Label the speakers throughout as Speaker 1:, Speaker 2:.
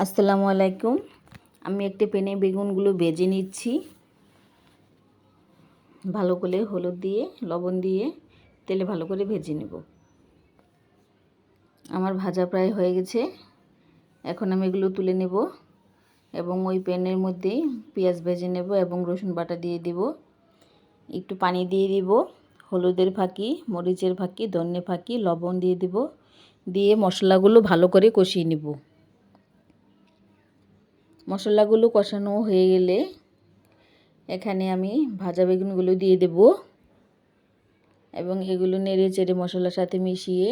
Speaker 1: আসসালামু আলাইকুম। আমি একটি প্যানে বেগুনগুলো ভেজে নিচ্ছি ভালো করে, হলুদ দিয়ে লবণ দিয়ে তেলে ভালো করে ভেজে নেব। আমার ভাজা প্রায় হয়ে গেছে। এখন আমি এগুলো তুলে নেব এবং ওই প্যানের মধ্যে পেঁয়াজ ভেজে নেব এবং রসুন বাটা দিয়ে দেব। একটু পানি দিয়ে দিব, হলুদের ফাঁকি, মরিচের ফাঁকি, ধনে ফাঁকি, লবণ দিয়ে দেব, দিয়ে মশলাগুলো ভালো করে কষিয়ে নেব। মশলাগুলো কষানো হয়ে গেলে এখানে আমি ভাজা বেগুনগুলো দিয়ে দেব এবং এগুলো নেড়ে চেড়ে মশলার সাথে মিশিয়ে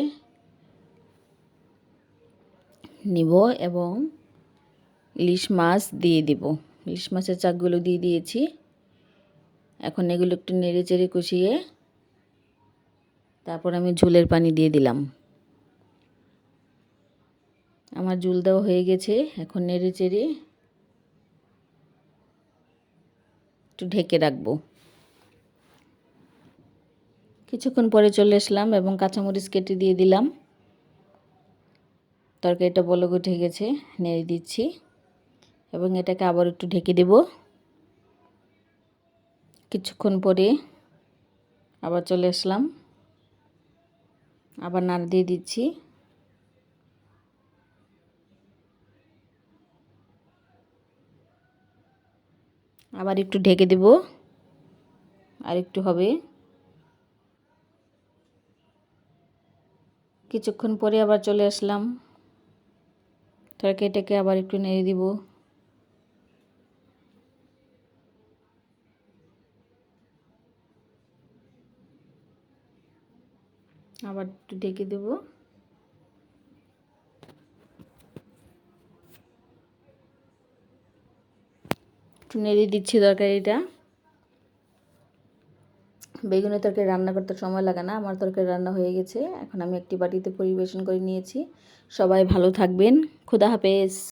Speaker 1: নিব এবং ইলিশ মাছ দিয়ে দেব। ইলিশ মাছের চাকগুলো দিয়ে দিয়েছি। এখন এগুলো একটু নেড়ে চেড়ে কষিয়ে তারপর আমি ঝোলের পানি দিয়ে দিলাম। আমার ঝোল দেওয়া হয়ে গেছে। এখন নেড়ে চেড়ে একটু ঢেকে রাখবো। কিছুক্ষণ পরে চলে আসলাম এবং কাঁচামরিচ কেটে দিয়ে দিলাম। তরকারিটা বলক উঠে গেছে, নেড়ে দিচ্ছি এবং এটাকে আবার একটু ঢেকে দেব। কিছুক্ষণ পরে আবার চলে আসলাম, আবার নাড়া দিয়ে দিচ্ছি। আবার একটু ঢেকে দেব, আর একটু হবে। কিছুক্ষণ পরে আবার চলে আসলাম, তরকারিটাকে আবার একটু নেড়ে দিব। আবার একটু ঢেকে দেব। একটু নেড়ে দিচ্ছি তরকারিটা। বেগুনের তরকারি রান্না করতে সময় লাগে না। আমার তরকারি রান্না হয়ে গেছে। এখন আমি একটি বাটিতে পরিবেশন করে নিয়েছি। সবাই ভালো থাকবেন। খোদা হাফেজ।